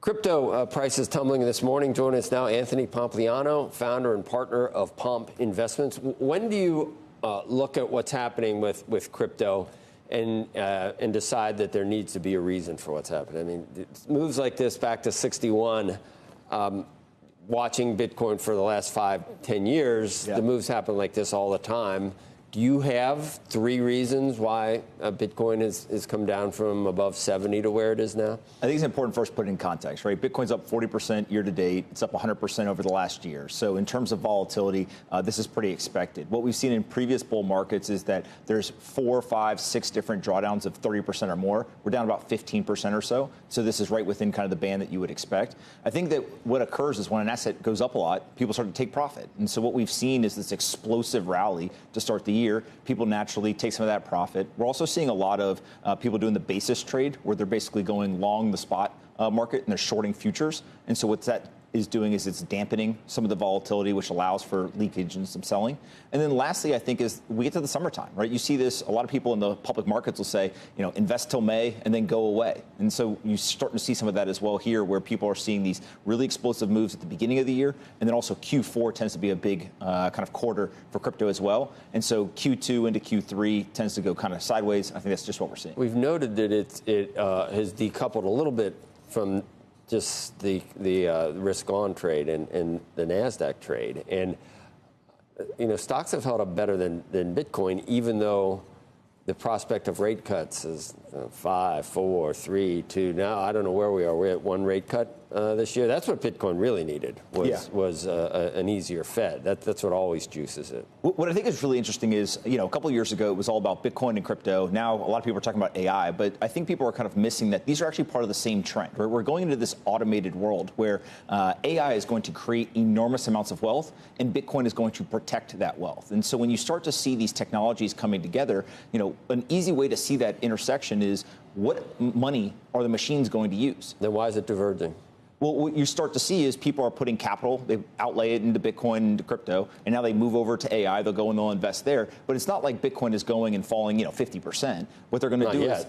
Crypto prices tumbling this morning. Joining us now, Anthony Pompliano, founder and partner of Pomp Investments. When do you look at what's happening with crypto and decide that there needs to be a reason for what's happening? I mean, moves like this back to 61, watching Bitcoin for the last 5-10 years, the moves happen like this all the time. Do you have 3 reasons why Bitcoin has come down from above 70 to where it is now? I think it's important first to put it in context, right? Bitcoin's up 40% year to date. It's up 100% over the last year. So in terms of volatility, this is pretty expected. What we've seen in previous bull markets is that there's 4, 5, 6 different drawdowns of 30% or more. We're down about 15% or so. So this is right within kind of the band that you would expect. I think that what occurs is when an asset goes up a lot, people start to take profit. And so what we've seen is this explosive rally to start the year. People naturally take some of that profit. We're also seeing a lot of people doing the basis trade, where they're basically going long the spot market and they're shorting futures. And so what that is doing is it's dampening some of the volatility, which allows for leakage and some selling. And then lastly, I think, is we get to the summertime, right? You see this, a lot of people in the public markets will say, you know, invest till May and then go away. And so you're starting to see some of that as well here, where people are seeing these really explosive moves at the beginning of the year. And then also Q4 tends to be a big kind of quarter for crypto as well. And so Q2 into Q3 tends to go kind of sideways. I think that's just what we're seeing. We've noted that it has decoupled a little bit from just the risk-on trade and the NASDAQ trade. And, you know, stocks have held up better than Bitcoin, even though the prospect of rate cuts is 5, 4, 3, 2. Now, I don't know where we are. We're at 1 rate cut this year. That's what Bitcoin really needed, was an easier Fed. That's what always juices it. What I think is really interesting is, you know, a couple of years ago, it was all about Bitcoin and crypto. Now, a lot of people are talking about AI, but I think people are kind of missing that these are actually part of the same trend. Right? We're going into this automated world where AI is going to create enormous amounts of wealth, and Bitcoin is going to protect that wealth. And so when you start to see these technologies coming together, you know, an easy way to see that intersection is, what money are the machines going to use? Then why is it diverging? Well, what you start to see is people are putting capital, they outlay it into Bitcoin, into crypto, and now they move over to AI, they'll go and they'll invest there. But it's not like Bitcoin is going and falling, you know, 50%. What they're going to do is,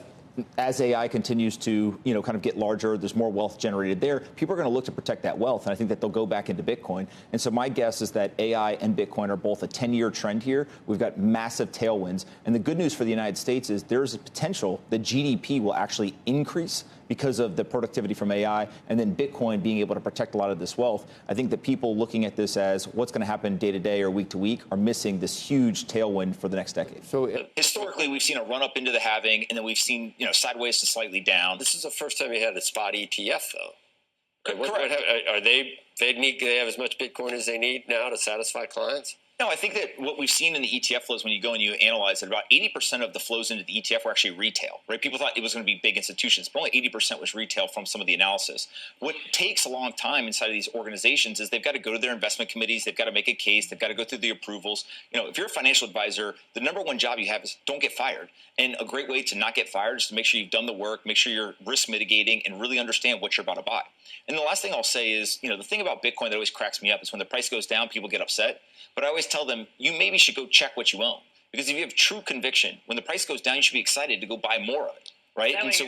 as AI continues to, you know, kind of get larger, there's more wealth generated there, people are going to look to protect that wealth, and I think that they'll go back into Bitcoin. And so my guess is that AI and Bitcoin are both a 10-year trend here. We've got massive tailwinds. And the good news for the United States is there's a potential that GDP will actually increase because of the productivity from AI, and then Bitcoin being able to protect a lot of this wealth. I think that people looking at this as what's going to happen day to day or week to week are missing this huge tailwind for the next decade. So historically, we've seen a run up into the halving, and then we've seen, you know, sideways to slightly down. This is the first time we had a spot ETF, though. Correct. Are they have as much Bitcoin as they need now to satisfy clients? No, I think that what we've seen in the ETF flows, when you go and you analyze it, about 80% of the flows into the ETF were actually retail, right? People thought it was going to be big institutions, but only 80% was retail from some of the analysis. What takes a long time inside of these organizations is they've got to go to their investment committees, they've got to make a case, they've got to go through the approvals. You know, if you're a financial advisor, the number one job you have is don't get fired. And a great way to not get fired is to make sure you've done the work, make sure you're risk mitigating, and really understand what you're about to buy. And the last thing I'll say is, you know, the thing about Bitcoin that always cracks me up is when the price goes down, people get upset. But I always tell them, you maybe should go check what you own. Because if you have true conviction, when the price goes down, you should be excited to go buy more of it, right? And so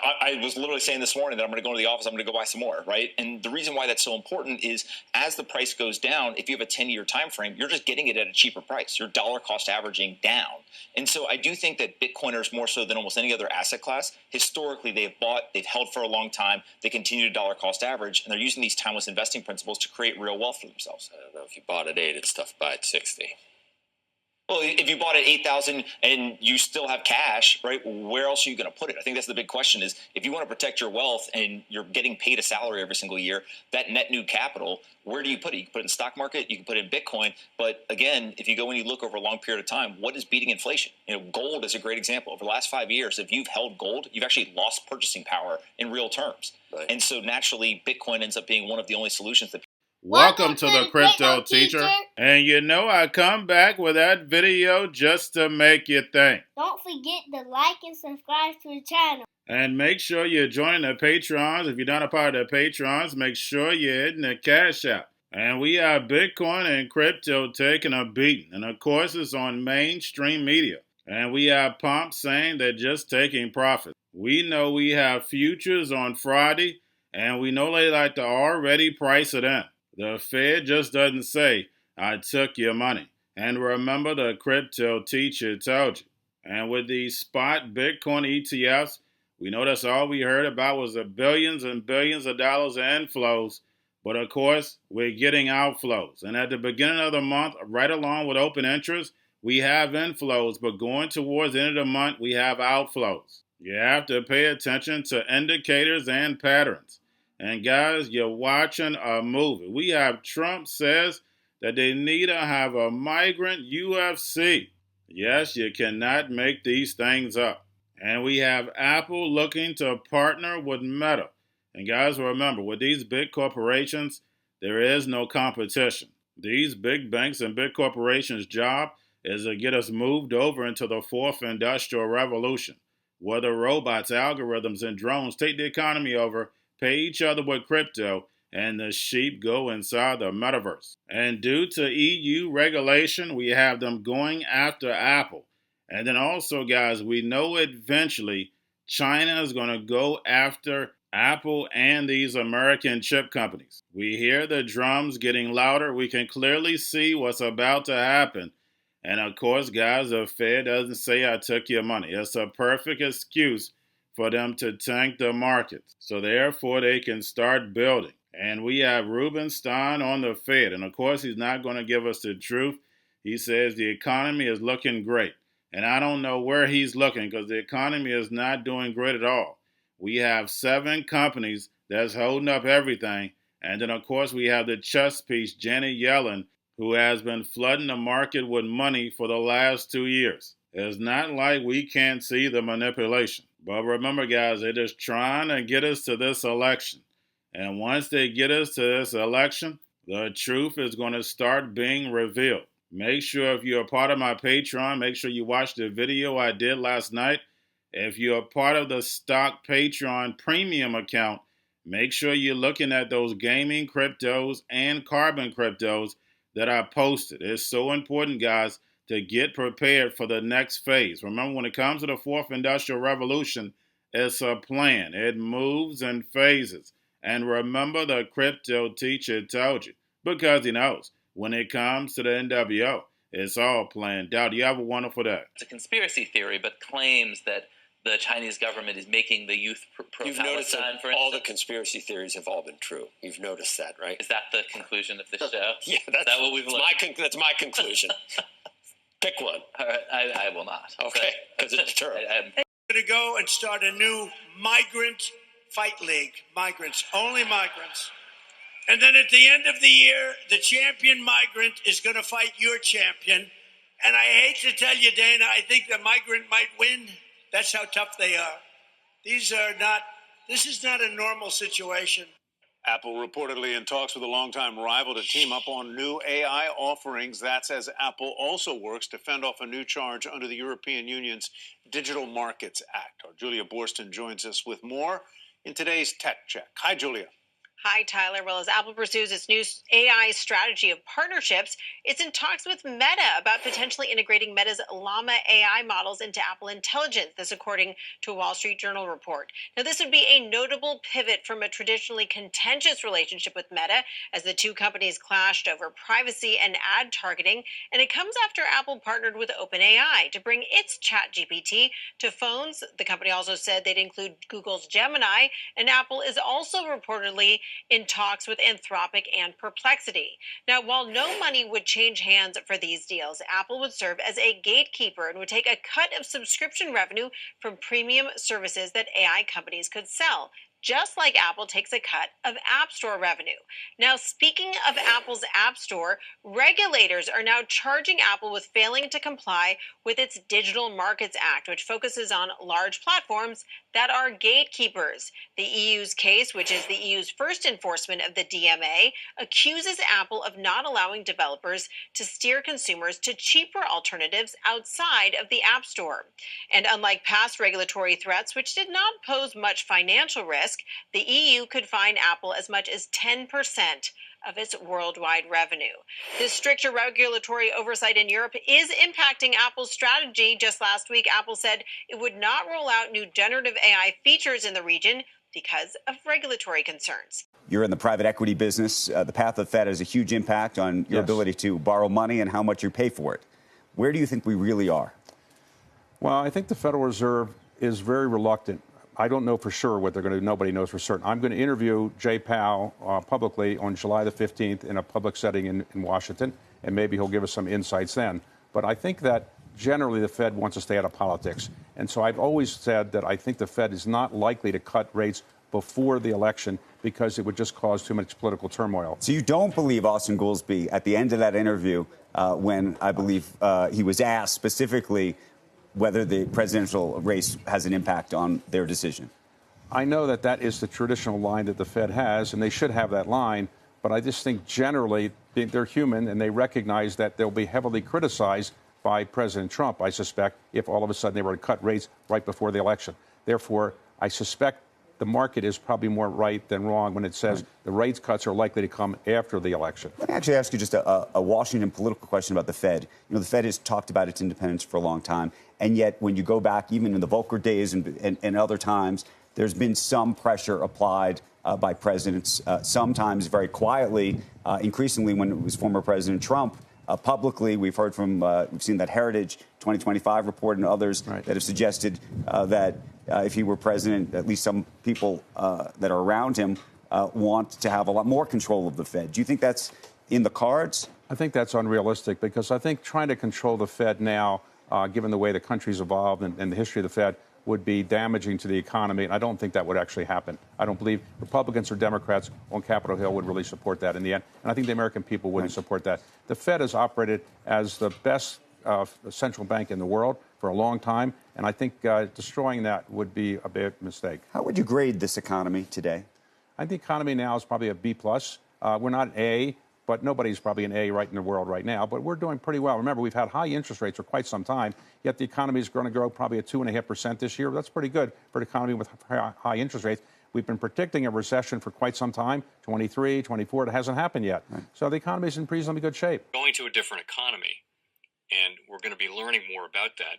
I was literally saying this morning that I'm going to go to the office, I'm going to go buy some more, right? And the reason why that's so important is as the price goes down, if you have a 10-year time frame, you're just getting it at a cheaper price. You're dollar cost averaging down. And so I do think that Bitcoiners, more so than almost any other asset class, historically they've bought, they've held for a long time, they continue to dollar cost average, and they're using these timeless investing principles to create real wealth for themselves. I don't know, if you bought at 8, it's tough to buy at 60. Well, if you bought at 8,000 and you still have cash, right, where else are you going to put it? I think that's the big question is, if you want to protect your wealth and you're getting paid a salary every single year, that net new capital, where do you put it? You can put it in the stock market, you can put it in Bitcoin. But again, if you go and you look over a long period of time, what is beating inflation? You know, gold is a great example. Over the last 5 years, if you've held gold, you've actually lost purchasing power in real terms. Right. And so naturally, Bitcoin ends up being one of the only solutions that Welcome to the Crypto Teacher. And you know I come back with that video just to make you think. Don't forget to like and subscribe to the channel. And make sure you join the Patrons. If you're not a part of the Patrons, make sure you're hitting the Cash App. And we have Bitcoin and crypto taking a beating. And of course, it's on mainstream media. And we have Pomp saying they're just taking profit. We know we have futures on Friday. And we know they like to already price it in. The Fed just doesn't say, I took your money. And remember, the crypto teacher told you. And with these spot Bitcoin ETFs, we know that's all we heard about was the billions and billions of dollars in inflows. But of course, we're getting outflows. And at the beginning of the month, right along with open interest, we have inflows. But going towards the end of the month, we have outflows. You have to pay attention to indicators and patterns. And guys, you're watching a movie. We have Trump says that they need to have a migrant UFC. Yes, you cannot make these things up. And we have Apple looking to partner with Meta. And guys, remember, with these big corporations, there is no competition. These big banks and big corporations' job is to get us moved over into the fourth industrial revolution, where the robots, algorithms, and drones take the economy over, pay each other with crypto, and the sheep go inside the metaverse. And due to EU regulation, we have them going after Apple. And then also, guys, we know eventually China is going to go after Apple and these American chip companies. We hear the drums getting louder. We can clearly see what's about to happen. And of course, guys, the Fed doesn't say I took your money. It's a perfect excuse for them to tank the markets. So therefore, they can start building. And we have Rubenstein on the Fed. And of course, he's not going to give us the truth. He says the economy is looking great. And I don't know where he's looking because the economy is not doing great at all. We have 7 companies that's holding up everything. And then, of course, we have the chess piece, Janet Yellen, who has been flooding the market with money for the last 2 years. It's not like we can't see the manipulation. But remember, guys, they're just trying to get us to this election. And once they get us to this election, the truth is going to start being revealed. Make sure if you're a part of my Patreon, make sure you watch the video I did last night. If you're a part of the stock Patreon premium account, make sure you're looking at those gaming cryptos and carbon cryptos that I posted. It's so important, guys, to get prepared for the next phase. Remember, when it comes to the fourth industrial revolution, it's a plan. It moves in phases. And remember, the crypto teacher told you, because he knows when it comes to the NWO, it's all planned out. You have a wonderful day. It's a conspiracy theory, but claims that the Chinese government is making the youth You've noticed that all the conspiracy theories have all been true. You've noticed that, right? Is that the conclusion of the show? Yeah, that's what we've learned? That's my conclusion. Pick one. All right, I will not. Okay, because it's true. I'm going to go and start a new migrant fight league. Migrants, only migrants. And then at the end of the year, the champion migrant is going to fight your champion. And I hate to tell you, Dana, I think the migrant might win. That's how tough they are. This is not a normal situation. Apple reportedly in talks with a longtime rival to team up on new AI offerings. That's as Apple also works to fend off a new charge under the European Union's Digital Markets Act. Our Julia Borston joins us with more in today's Tech Check. Hi, Julia. Hi, Tyler. Well, as Apple pursues its new AI strategy of partnerships, it's in talks with Meta about potentially integrating Meta's Llama AI models into Apple Intelligence. This, according to a Wall Street Journal report. Now, this would be a notable pivot from a traditionally contentious relationship with Meta, as the two companies clashed over privacy and ad targeting. And it comes after Apple partnered with OpenAI to bring its ChatGPT to phones. The company also said they'd include Google's Gemini, and Apple is also reportedly in talks with Anthropic and Perplexity. Now, while no money would change hands for these deals, Apple would serve as a gatekeeper and would take a cut of subscription revenue from premium services that AI companies could sell, just like Apple takes a cut of App Store revenue. Now, speaking of Apple's App Store, regulators are now charging Apple with failing to comply with its Digital Markets Act, which focuses on large platforms that are gatekeepers. The EU's case, which is the EU's first enforcement of the DMA, accuses Apple of not allowing developers to steer consumers to cheaper alternatives outside of the App Store. And unlike past regulatory threats, which did not pose much financial risk, the EU could fine Apple as much as 10% of its worldwide revenue. This stricter regulatory oversight in Europe is impacting Apple's strategy. Just last week, Apple said it would not roll out new generative AI features in the region because of regulatory concerns. You're in the private equity business. The path of the Fed has a huge impact on your ability to borrow money and how much you pay for it. Where do you think we really are? Well, I think the Federal Reserve is very reluctant. I don't know for sure what they're going to do. Nobody knows for certain. I'm going to interview Jay Powell publicly on July the 15th in a public setting in Washington, and maybe he'll give us some insights then. But I think that generally the Fed wants to stay out of politics. And so I've always said that I think the Fed is not likely to cut rates before the election because it would just cause too much political turmoil. So you don't believe Austin Goolsbee at the end of that interview when I believe he was asked specifically whether the presidential race has an impact on their decision? I know that that is the traditional line that the Fed has, and they should have that line. But I just think generally they're human, and they recognize that they'll be heavily criticized by President Trump, I suspect, if all of a sudden they were to cut rates right before the election. Therefore, I suspect the market is probably more right than wrong when it says the rate cuts are likely to come after the election. Let me actually ask you just a Washington political question about the Fed. You know, the Fed has talked about its independence for a long time, and yet when you go back, even in the Volcker days and other times, there's been some pressure applied by presidents, sometimes very quietly, increasingly when it was former President Trump. Publicly, we've heard from, we've seen that Heritage 2025 report and others that have suggested that if he were president, at least some people that are around him want to have a lot more control of the Fed. Do you think that's in the cards? I think that's unrealistic because I think trying to control the Fed now, given the way the country's evolved and the history of the Fed, would be damaging to the economy. And I don't think that would actually happen. I don't believe Republicans or Democrats on Capitol Hill would really support that in the end. And I think the American people wouldn't support that. The Fed has operated as the best central bank in the world for a long time. And I think destroying that would be a big mistake. How would you grade this economy today? I think the economy now is probably a B+. We're not A, but nobody's probably an A right in the world right now. But we're doing pretty well. Remember, we've had high interest rates for quite some time, yet the economy is going to grow probably at 2.5% this year. That's pretty good for an economy with high interest rates. We've been predicting a recession for quite some time, 23, 24. It hasn't happened yet. Right. So the economy is in reasonably good shape. Going to a different economy, and we're going to be learning more about that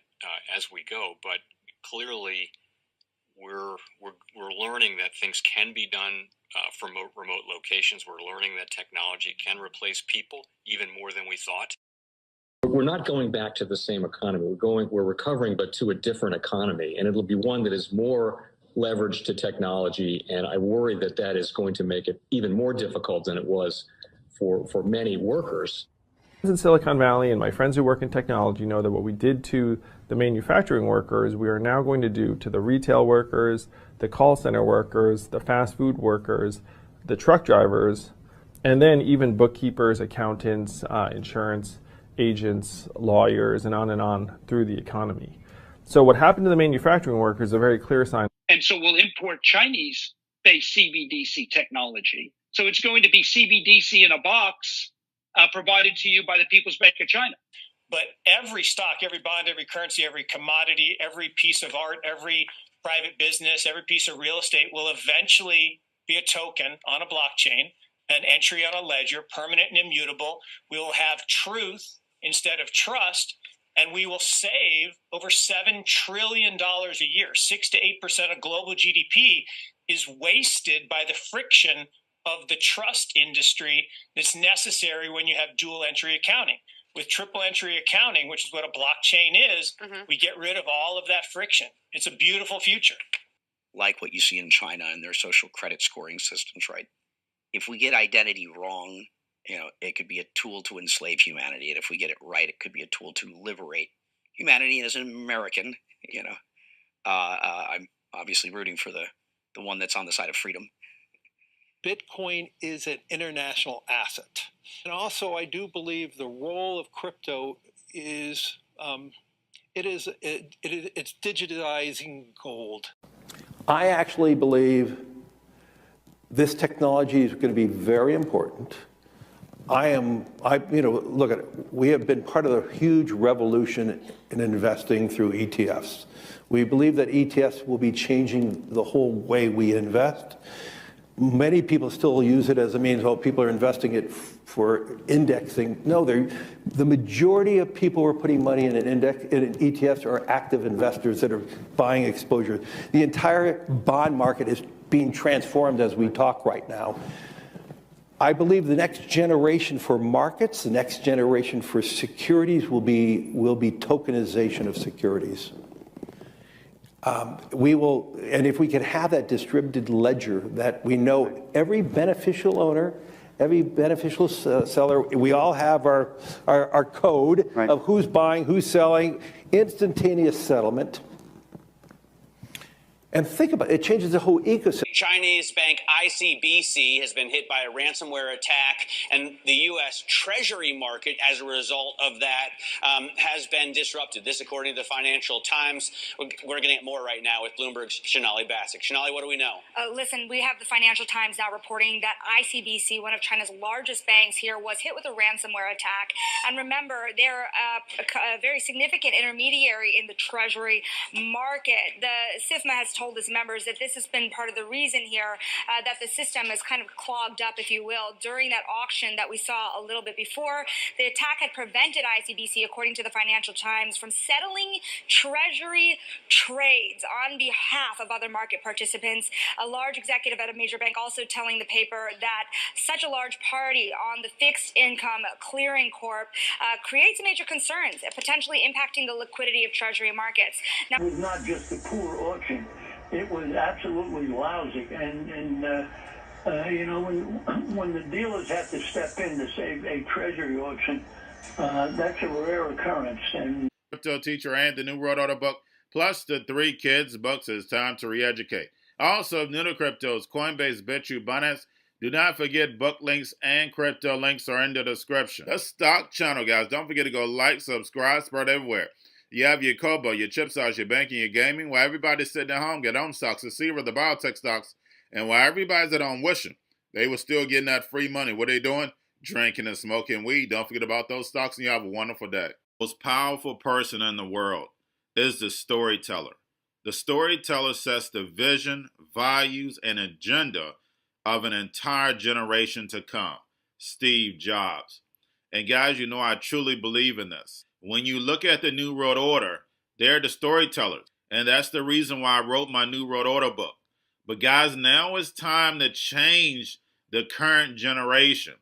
as we go. But clearly, we're learning that things can be done from remote locations. We're learning that technology can replace people even more than we thought. We're not going back to the same economy. We're recovering, but to a different economy, and it'll be one that is more leveraged to technology. And I worry that that is going to make it even more difficult than it was for many workers. In Silicon Valley, and my friends who work in technology know that what we did to the manufacturing workers, we are now going to do to the retail workers, the call center workers, the fast food workers, the truck drivers, and then even bookkeepers, accountants, insurance agents, lawyers, and on through the economy. So what happened to the manufacturing workers is a very clear sign. And so we'll import Chinese-based CBDC technology. So it's going to be CBDC in a box provided to you by the People's Bank of China. But every stock, every bond, every currency, every commodity, every piece of art, every private business, every piece of real estate will eventually be a token on a blockchain, an entry on a ledger, permanent and immutable. We will have truth instead of trust, and we will save over $7 trillion a year. 6 to 8% of global GDP is wasted by the friction of the trust industry that's necessary when you have dual entry accounting. With triple entry accounting, which is what a blockchain is, we get rid of all of that friction. It's a beautiful future. Like what you see in China and their social credit scoring systems, right? If we get identity wrong, it could be a tool to enslave humanity. And if we get it right, it could be a tool to liberate humanity. And as an American, I'm obviously rooting for the one that's on the side of freedom. Bitcoin is an international asset. And also, I do believe the role of crypto is, it's digitizing gold. I actually believe this technology is going to be very important. Look at it. We have been part of the huge revolution in investing through ETFs. We believe that ETFs will be changing the whole way we invest. Many people still use it as a means, people are investing it for indexing. No, the majority of people who are putting money in in ETFs are active investors that are buying exposure. The entire bond market is being transformed as we talk right now. I believe the next generation for markets, the next generation for securities will be tokenization of securities. We will, and if we can have that distributed ledger that we know every beneficial owner, every beneficial seller, we all have our code of who's buying, who's selling, instantaneous settlement. And think about it, it changes the whole ecosystem. Chinese bank ICBC has been hit by a ransomware attack, and the U.S. Treasury market, as a result of that, has been disrupted. This, according to the Financial Times. We're getting more right now with Bloomberg's Shonali Bassick. Shonali, what do we know? Listen, we have the Financial Times now reporting that ICBC, one of China's largest banks here, was hit with a ransomware attack. And remember, they're a very significant intermediary in the Treasury market. The SIFMA has told its members that this has been part of the reason here that the system is kind of clogged up, if you will, during that auction that we saw a little bit before. The attack had prevented ICBC, according to the Financial Times, from settling Treasury trades on behalf of other market participants. A large executive at a major bank also telling the paper that such a large party on the fixed income clearing corp creates major concerns, potentially impacting the liquidity of Treasury markets. Now, it was not just a poor auction. It was absolutely lousy, and you know, when the dealers have to step in to save a Treasury auction, that's a rare occurrence. And Cryptoteacher and the new World Order book, plus the 3 kids books, is time to re-educate. Also, new to cryptos, Coinbase, Bitrue, Binance. Do not forget book links and crypto links are in the description. The stock channel, guys. Don't forget to go like, subscribe, spread everywhere. You have your Kobo, your chip stocks, your banking, your gaming. While everybody's sitting at home, get on stocks, the Seaver, the biotech stocks. And while everybody's at home wishing, they were still getting that free money. What are they doing? Drinking and smoking weed. Don't forget about those stocks, and you have a wonderful day. The most powerful person in the world is the storyteller. The storyteller sets the vision, values, and agenda of an entire generation to come. Steve Jobs. And guys, you know I truly believe in this. When you look at the New World Order, they're the storytellers. And that's the reason why I wrote my New World Order book. But guys, now it's time to change the current generation.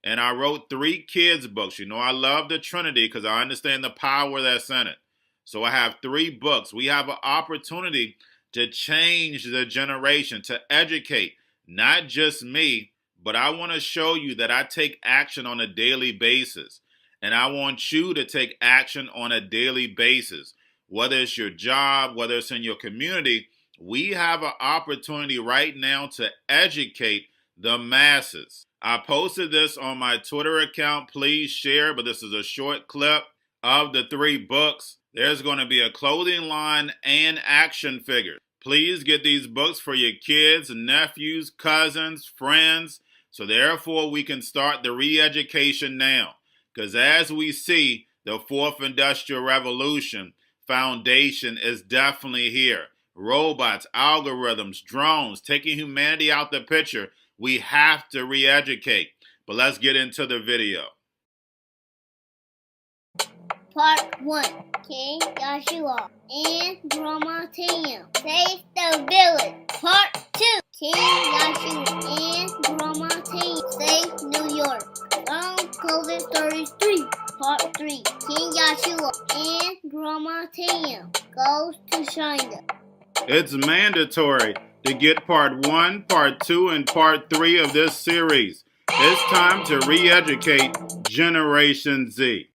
And I wrote 3 kids books. You know, I love the Trinity because I understand the power that's in it. So I have 3 books. We have an opportunity to change the generation, to educate, not just me, but I want to show you that I take action on a daily basis. And I want you to take action on a daily basis. Whether it's your job, whether it's in your community, we have an opportunity right now to educate the masses. I posted this on my Twitter account. Please share, but this is a short clip of the 3 books. There's going to be a clothing line and action figures. Please get these books for your kids, nephews, cousins, friends, so therefore we can start the re-education now. Because as we see, the 4th Industrial Revolution foundation is definitely here. Robots, algorithms, drones, taking humanity out the picture. We have to re-educate. But let's get into the video. Part 1. King Joshua and Grandma Tam save the village. Part 2. King Joshua and Grandma Tam save New York from COVID-33. Part 3. King Joshua and Grandma Tam goes to China. It's mandatory to get part 1, part 2, and part 3 of this series. It's time to re-educate Generation Z.